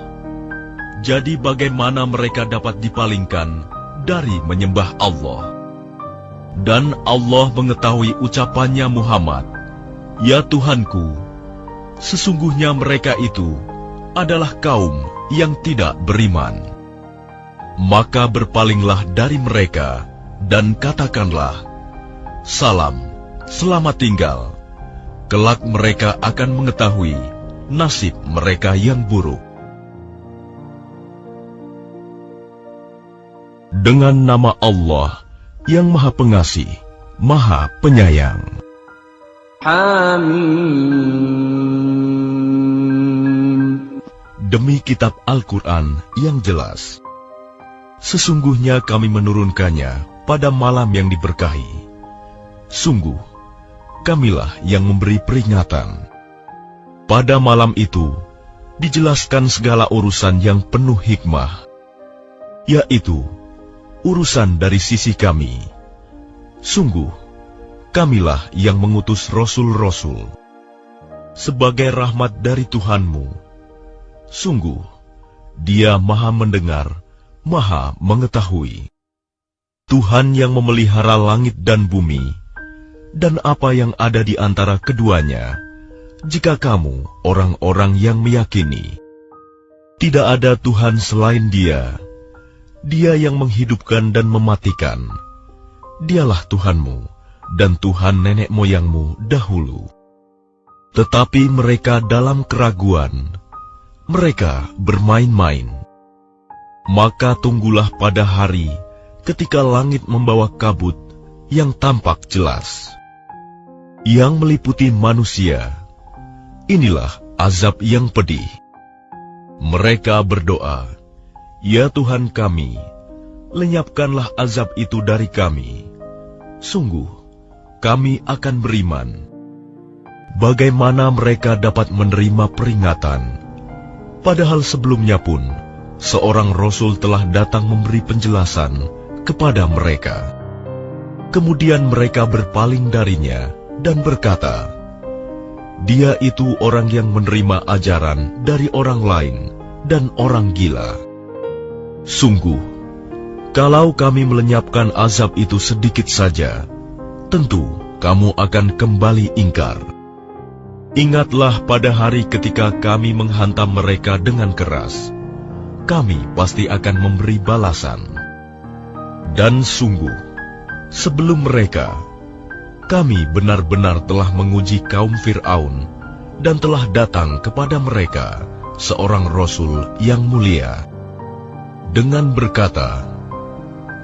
Jadi bagaimana mereka dapat dipalingkan dari menyembah Allah? Dan Allah mengetahui ucapannya Muhammad, "Ya Tuhanku, sesungguhnya mereka itu adalah kaum yang tidak beriman." Maka berpalinglah dari mereka dan katakanlah, "Salam, selamat tinggal." Kelak mereka akan mengetahui nasib mereka yang buruk. Dengan nama Allah yang Maha Pengasih, Maha Penyayang. Hamim. Demi kitab Al-Quran yang jelas, sesungguhnya kami menurunkannya pada malam yang diberkahi. Sungguh, kamilah yang memberi peringatan. Pada malam itu, dijelaskan segala urusan yang penuh hikmah, yaitu urusan dari sisi kami. Sungguh, kamilah yang mengutus Rasul-Rasul sebagai rahmat dari Tuhanmu. Sungguh, Dia Maha Mendengar, Maha Mengetahui. Tuhan yang memelihara langit dan bumi, dan apa yang ada di antara keduanya, jika kamu orang-orang yang meyakini. Tidak ada Tuhan selain Dia. Dia yang menghidupkan dan mematikan. Dialah Tuhanmu dan Tuhan nenek moyangmu dahulu. Tetapi mereka dalam keraguan. Mereka bermain-main. Maka tunggulah pada hari ketika langit membawa kabut yang tampak jelas, yang meliputi manusia. Inilah azab yang pedih. Mereka berdoa, "Ya Tuhan kami, lenyapkanlah azab itu dari kami. Sungguh, kami akan beriman." Bagaimana mereka dapat menerima peringatan, padahal sebelumnya pun seorang Rasul telah datang memberi penjelasan kepada mereka. Kemudian mereka berpaling darinya dan berkata, "Dia itu orang yang menerima ajaran dari orang lain dan orang gila." Sungguh, kalau kami melenyapkan azab itu sedikit saja, tentu kamu akan kembali ingkar. Ingatlah pada hari ketika kami menghantam mereka dengan keras. Kami pasti akan memberi balasan. Dan sungguh, sebelum mereka, kami benar-benar telah menguji kaum Fir'aun, dan telah datang kepada mereka seorang Rasul yang mulia, dengan berkata,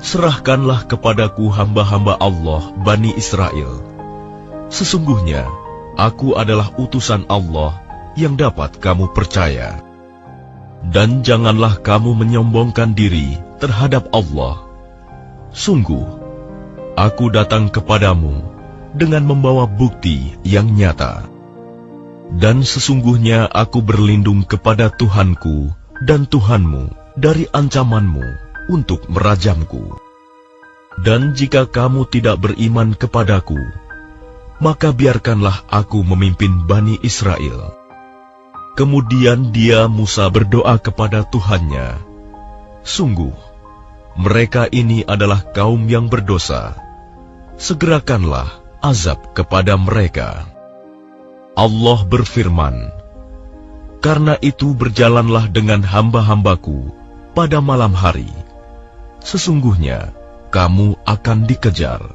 "Serahkanlah kepadaku hamba-hamba Allah Bani Israel. Sesungguhnya, aku adalah utusan Allah yang dapat kamu percaya. Dan janganlah kamu menyombongkan diri terhadap Allah. Sungguh, aku datang kepadamu dengan membawa bukti yang nyata. Dan sesungguhnya aku berlindung kepada Tuhanku dan Tuhanmu dari ancamanmu untuk merajamku. Dan jika kamu tidak beriman kepadaku, maka biarkanlah aku memimpin Bani Israel." Kemudian Musa berdoa kepada Tuhannya, "Sungguh, mereka ini adalah kaum yang berdosa. Segerakanlah azab kepada mereka." Allah berfirman, "Karena itu berjalanlah dengan hamba-hambaku pada malam hari. Sesungguhnya kamu akan dikejar.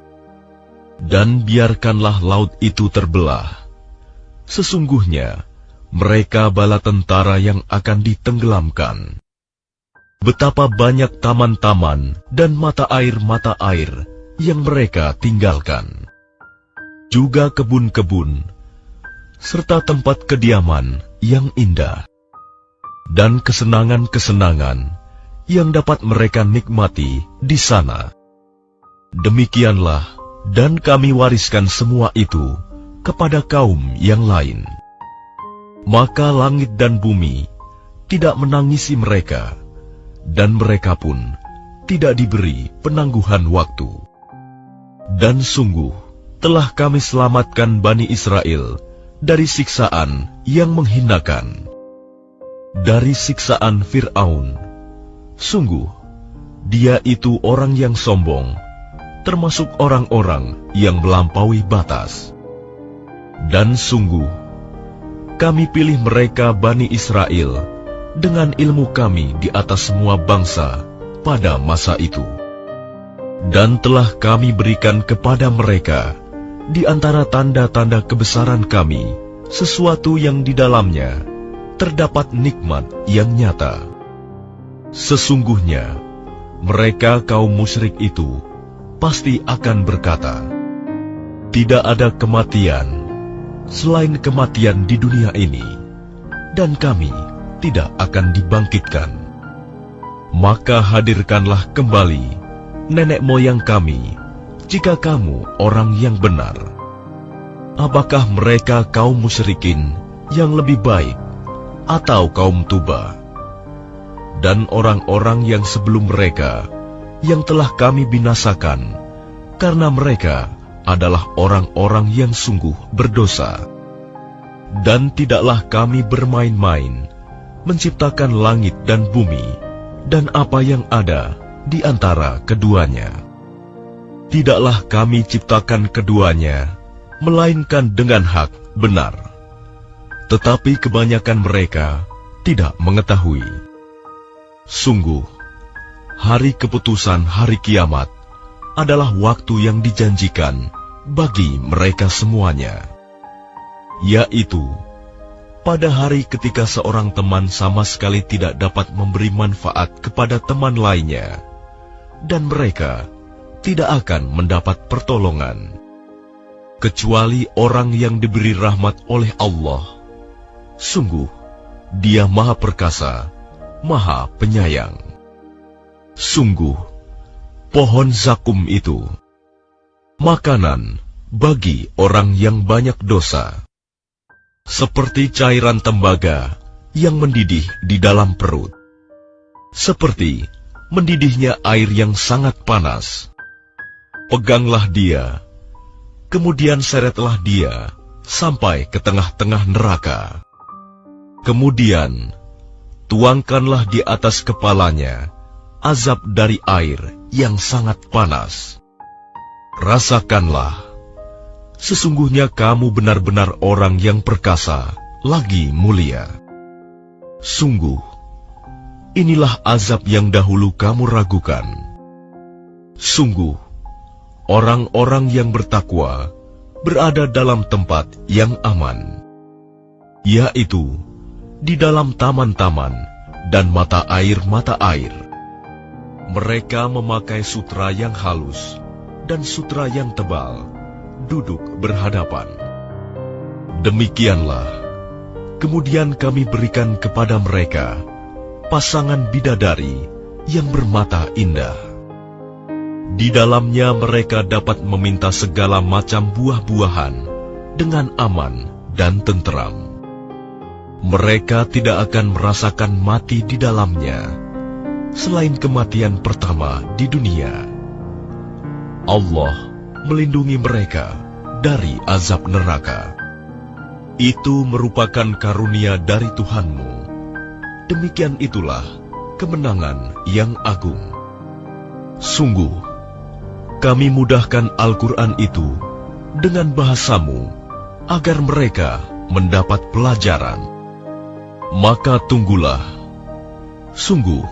Dan biarkanlah laut itu terbelah. Sesungguhnya mereka bala tentara yang akan ditenggelamkan. Betapa banyak taman-taman dan mata air yang mereka tinggalkan. Juga kebun-kebun, serta tempat kediaman yang indah. Dan kesenangan-kesenangan yang dapat mereka nikmati di sana. Demikianlah, dan kami wariskan semua itu kepada kaum yang lain. Maka langit dan bumi tidak menangisi mereka, dan mereka pun tidak diberi penangguhan waktu. Dan sungguh, telah kami selamatkan Bani Israel dari siksaan yang menghinakan, dari siksaan Fir'aun. Sungguh, dia itu orang yang sombong, termasuk orang-orang yang melampaui batas. Dan sungguh, kami pilih mereka Bani Israel dengan ilmu kami di atas semua bangsa pada masa itu. Dan telah kami berikan kepada mereka di antara tanda-tanda kebesaran kami sesuatu yang di dalamnya terdapat nikmat yang nyata. Sesungguhnya mereka kaum musyrik itu pasti akan berkata, "Tidak ada kematian selain kematian di dunia ini, dan kami tidak akan dibangkitkan. Maka hadirkanlah kembali nenek moyang kami, jika kamu orang yang benar." Apakah mereka kaum musyrikin yang lebih baik, atau kaum Tuba? Dan orang-orang yang sebelum mereka, yang telah kami binasakan, karena mereka adalah orang-orang yang sungguh berdosa. Dan tidaklah kami bermain-main menciptakan langit dan bumi, dan apa yang ada di antara keduanya. Tidaklah kami ciptakan keduanya, melainkan dengan hak benar. Tetapi kebanyakan mereka tidak mengetahui. Sungguh, hari keputusan hari kiamat adalah waktu yang dijanjikan bagi mereka semuanya, yaitu pada hari ketika seorang teman sama sekali tidak dapat memberi manfaat kepada teman lainnya, dan mereka tidak akan mendapat pertolongan, kecuali orang yang diberi rahmat oleh Allah. Sungguh, Dia Maha Perkasa, Maha Penyayang. Sungguh, pohon zakum itu makanan bagi orang yang banyak dosa, seperti cairan tembaga yang mendidih di dalam perut, seperti mendidihnya air yang sangat panas. Peganglah dia, kemudian seretlah dia sampai ke tengah-tengah neraka. Kemudian tuangkanlah di atas kepalanya azab dari air yang sangat panas. Rasakanlah, sesungguhnya kamu benar-benar orang yang perkasa, lagi mulia. Sungguh, inilah azab yang dahulu kamu ragukan. Sungguh, orang-orang yang bertakwa berada dalam tempat yang aman, yaitu di dalam taman-taman dan mata air-mata air. Mereka memakai sutra yang halus dan sutra yang tebal, duduk berhadapan. Demikianlah, kemudian kami berikan kepada mereka pasangan bidadari yang bermata indah. Di dalamnya mereka dapat meminta segala macam buah-buahan dengan aman dan tentram. Mereka tidak akan merasakan mati di dalamnya, selain kematian pertama di dunia. Allah melindungi mereka dari azab neraka. Itu merupakan karunia dari Tuhanmu. Demikian itulah kemenangan yang agung. Sungguh, kami mudahkan Al-Quran itu dengan bahasamu, agar mereka mendapat pelajaran. Maka tunggulah, sungguh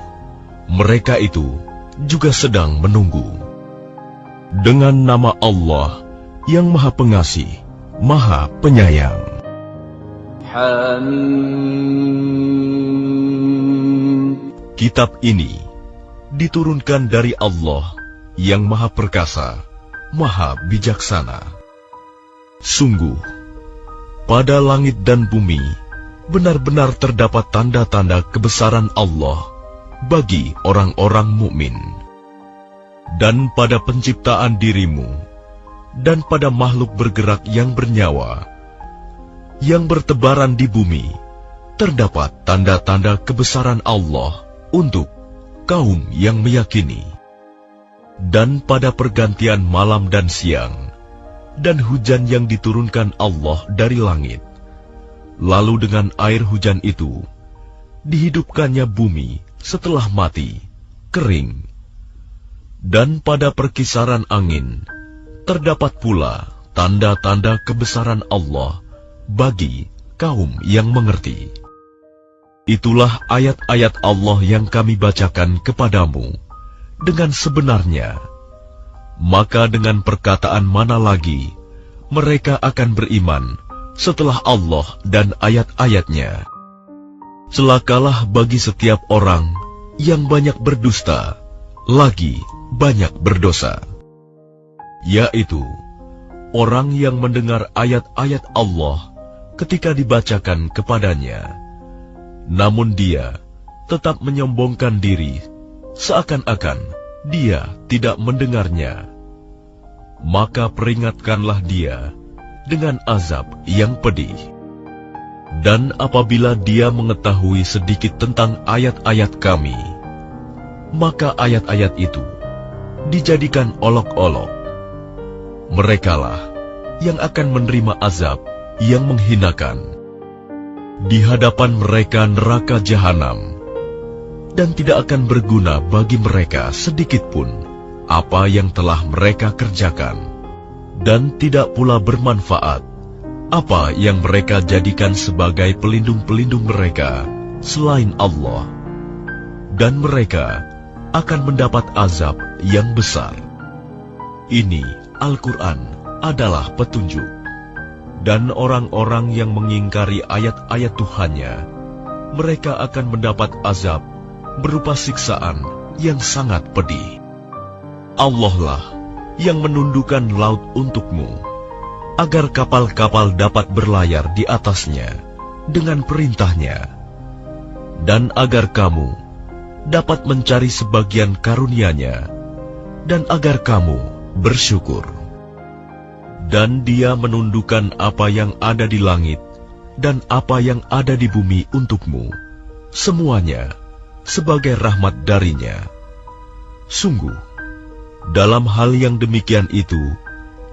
mereka itu juga sedang menunggu. Dengan nama Allah yang Maha Pengasih, Maha Penyayang. Hamim. Kitab ini diturunkan dari Allah yang Maha Perkasa, Maha Bijaksana. Sungguh, pada langit dan bumi benar-benar terdapat tanda-tanda kebesaran Allah bagi orang-orang mukmin. Dan pada penciptaan dirimu, dan pada makhluk bergerak yang bernyawa, yang bertebaran di bumi, terdapat tanda-tanda kebesaran Allah untuk kaum yang meyakini. Dan pada pergantian malam dan siang, dan hujan yang diturunkan Allah dari langit, lalu dengan air hujan itu, dihidupkannya bumi setelah mati, kering. Dan pada perkisaran angin, terdapat pula tanda-tanda kebesaran Allah bagi kaum yang mengerti. Itulah ayat-ayat Allah yang kami bacakan kepadamu dengan sebenarnya. Maka dengan perkataan mana lagi mereka akan beriman setelah Allah dan ayat-ayatnya? Celakalah bagi setiap orang yang banyak berdusta lagi banyak berdosa, yaitu orang yang mendengar ayat-ayat Allah ketika dibacakan kepadanya, namun dia tetap menyombongkan diri seakan-akan dia tidak mendengarnya. Maka peringatkanlah dia dengan azab yang pedih. Dan apabila dia mengetahui sedikit tentang ayat-ayat kami, maka ayat-ayat itu dijadikan olok-olok. Merekalah yang akan menerima azab yang menghinakan. Di hadapan mereka neraka jahanam, dan tidak akan berguna bagi mereka sedikitpun apa yang telah mereka kerjakan, dan tidak pula bermanfaat apa yang mereka jadikan sebagai pelindung-pelindung mereka selain Allah, dan mereka akan mendapat azab yang besar. Ini Al-Quran adalah petunjuk, dan orang-orang yang mengingkari ayat-ayat Tuhannya, mereka akan mendapat azab berupa siksaan yang sangat pedih. Allah lah yang menundukkan laut untukmu, agar kapal-kapal dapat berlayar di atasnya dengan perintahnya, dan agar kamu dapat mencari sebagian karunia-Nya, dan agar kamu bersyukur. Dan Dia menundukkan apa yang ada di langit dan apa yang ada di bumi untukmu, semuanya sebagai rahmat darinya. Sungguh, dalam hal yang demikian itu,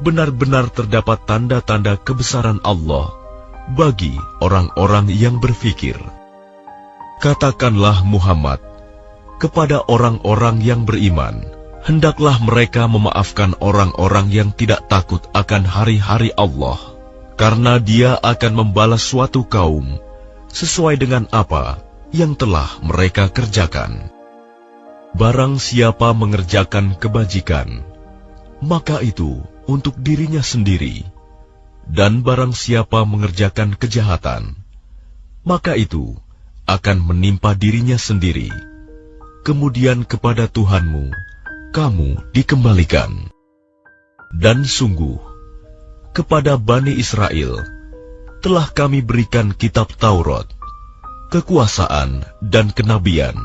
benar-benar terdapat tanda-tanda kebesaran Allah bagi orang-orang yang berfikir. Katakanlah Muhammad kepada orang-orang yang beriman, hendaklah mereka memaafkan orang-orang yang tidak takut akan hari-hari Allah, karena Dia akan membalas suatu kaum sesuai dengan apa yang telah mereka kerjakan. Barang siapa mengerjakan kebajikan, maka itu untuk dirinya sendiri, dan barang siapa mengerjakan kejahatan, maka itu akan menimpa dirinya sendiri. Kemudian kepada Tuhanmu kamu dikembalikan. Dan sungguh, kepada Bani Israel telah kami berikan kitab Taurat, kekuasaan dan kenabian.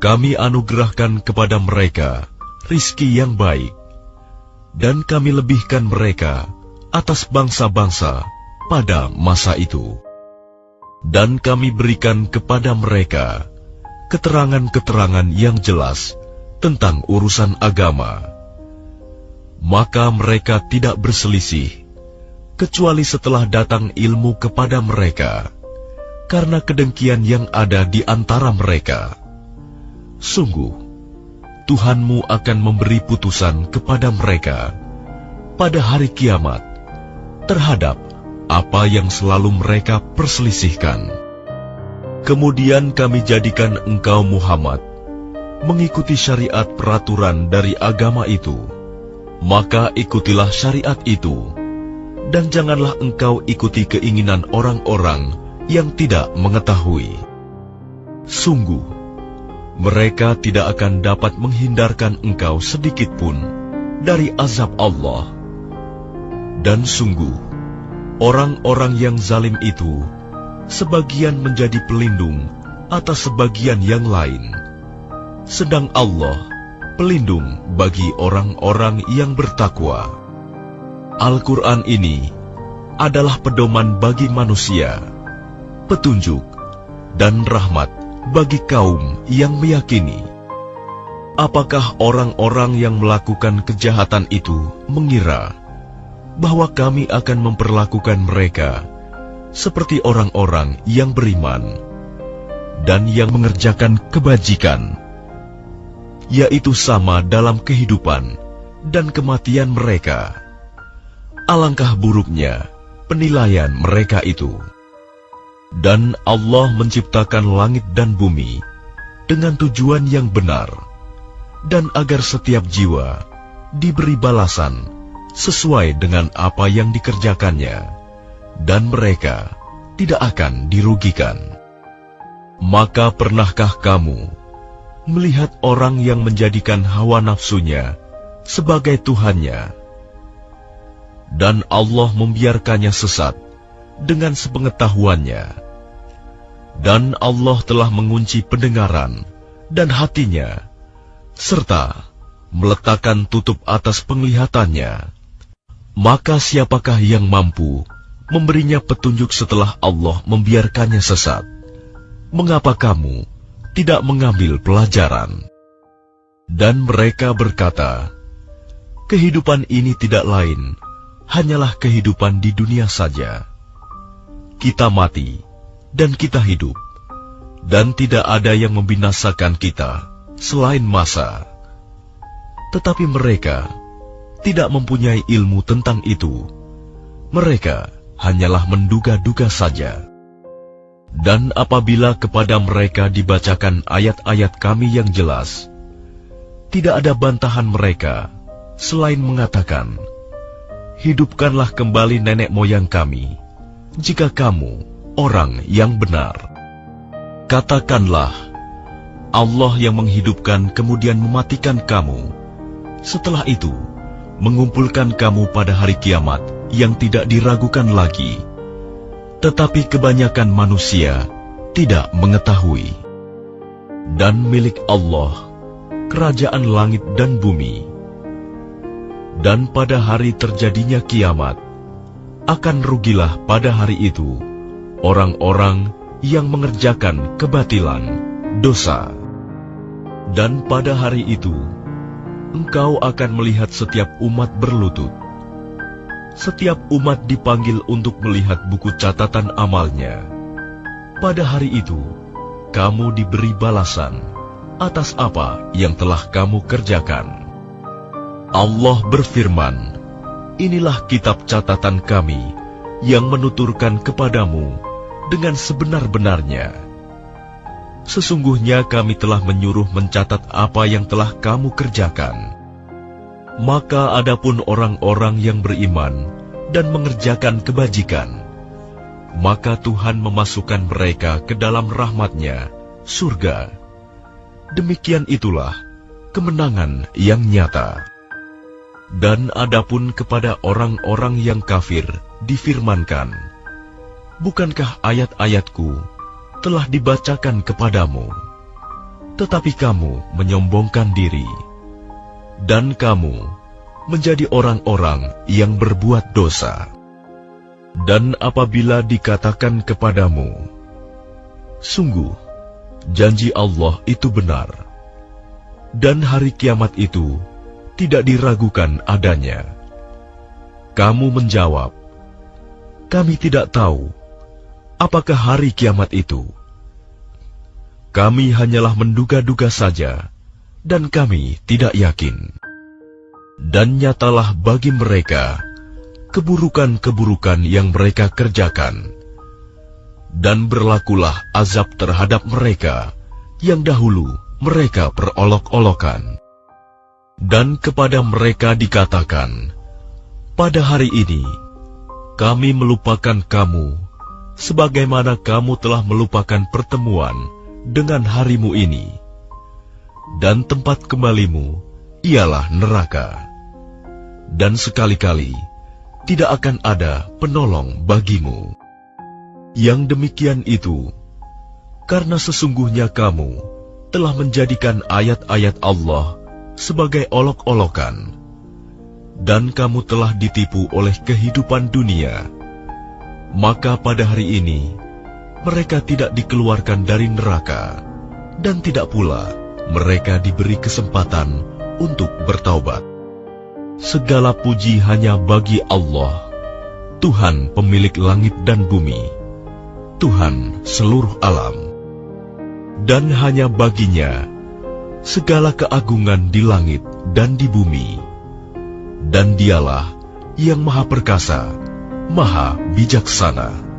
Kami anugerahkan kepada mereka rizki yang baik, dan kami lebihkan mereka atas bangsa-bangsa pada masa itu. Dan kami berikan kepada mereka keterangan-keterangan yang jelas tentang urusan agama. Maka mereka tidak berselisih, kecuali setelah datang ilmu kepada mereka, karena kedengkian yang ada di antara mereka. Sungguh, Tuhanmu akan memberi putusan kepada mereka pada hari kiamat terhadap apa yang selalu mereka perselisihkan. Kemudian kami jadikan engkau Muhammad mengikuti syariat peraturan dari agama itu, maka ikutilah syariat itu, dan janganlah engkau ikuti keinginan orang-orang yang tidak mengetahui. Sungguh, mereka tidak akan dapat menghindarkan engkau sedikitpun dari azab Allah. Dan sungguh, orang-orang yang zalim itu sebagian menjadi pelindung atas sebagian yang lain, sedang Allah pelindung bagi orang-orang yang bertakwa. Al-Quran ini adalah pedoman bagi manusia, petunjuk dan rahmat bagi kaum yang meyakini. Apakah orang-orang yang melakukan kejahatan itu mengira bahwa kami akan memperlakukan mereka seperti orang-orang yang beriman dan yang mengerjakan kebajikan, yaitu sama dalam kehidupan dan kematian mereka? Alangkah buruknya penilaian mereka itu. Dan Allah menciptakan langit dan bumi dengan tujuan yang benar, dan agar setiap jiwa diberi balasan sesuai dengan apa yang dikerjakannya, dan mereka tidak akan dirugikan. Maka pernahkah kamu melihat orang yang menjadikan hawa nafsunya sebagai Tuhannya, dan Allah membiarkannya sesat dengan sepengetahuannya, dan Allah telah mengunci pendengaran dan hatinya, serta meletakkan tutup atas penglihatannya. Maka siapakah yang mampu memberinya petunjuk setelah Allah membiarkannya sesat? Mengapa kamu tidak mengambil pelajaran? Dan mereka berkata, kehidupan ini tidak lain, hanyalah kehidupan di dunia saja. Kita mati, dan kita hidup, dan tidak ada yang membinasakan kita selain masa. Tetapi mereka tidak mempunyai ilmu tentang itu. Mereka hanyalah menduga-duga saja. Dan apabila kepada mereka dibacakan ayat-ayat Kami yang jelas, tidak ada bantahan mereka selain mengatakan, hidupkanlah kembali nenek moyang kami, jika kamu orang yang benar. Katakanlah, Allah yang menghidupkan kemudian mematikan kamu, setelah itu mengumpulkan kamu pada hari kiamat yang tidak diragukan lagi. Tetapi kebanyakan manusia tidak mengetahui. Dan milik Allah kerajaan langit dan bumi. Dan pada hari terjadinya kiamat, akan rugilah pada hari itu orang-orang yang mengerjakan kebatilan, dosa. Dan pada hari itu engkau akan melihat setiap umat berlutut. Setiap umat dipanggil untuk melihat buku catatan amalnya. Pada hari itu, kamu diberi balasan atas apa yang telah kamu kerjakan. Allah berfirman, inilah kitab catatan Kami yang menuturkan kepadamu dengan sebenar-benarnya. Sesungguhnya Kami telah menyuruh mencatat apa yang telah kamu kerjakan. Maka adapun orang-orang yang beriman dan mengerjakan kebajikan, maka Tuhan memasukkan mereka ke dalam rahmat-Nya, surga. Demikian itulah kemenangan yang nyata. Dan adapun kepada orang-orang yang kafir difirmankan, bukankah ayat-ayatku telah dibacakan kepadamu, tetapi kamu menyombongkan diri, dan kamu menjadi orang-orang yang berbuat dosa. Dan apabila dikatakan kepadamu, sungguh janji Allah itu benar, dan hari kiamat itu tidak diragukan adanya, kamu menjawab, kami tidak tahu apakah hari kiamat itu. Kami hanyalah menduga-duga saja, dan kami tidak yakin. Dan nyatalah bagi mereka keburukan-keburukan yang mereka kerjakan, dan berlakulah azab terhadap mereka yang dahulu mereka perolok-olokan. Dan kepada mereka dikatakan, pada hari ini kami melupakan kamu sebagaimana kamu telah melupakan pertemuan dengan harimu ini, dan tempat kembalimu ialah neraka, dan sekali-kali tidak akan ada penolong bagimu. Yang demikian itu karena sesungguhnya kamu telah menjadikan ayat-ayat Allah sebagai olok-olokan, dan kamu telah ditipu oleh kehidupan dunia. Maka pada hari ini mereka tidak dikeluarkan dari neraka, dan tidak pula mereka diberi kesempatan untuk bertaubat. Segala puji hanya bagi Allah, Tuhan pemilik langit dan bumi, Tuhan seluruh alam. Dan hanya baginya segala keagungan di langit dan di bumi. Dan dialah yang maha perkasa, maha bijaksana.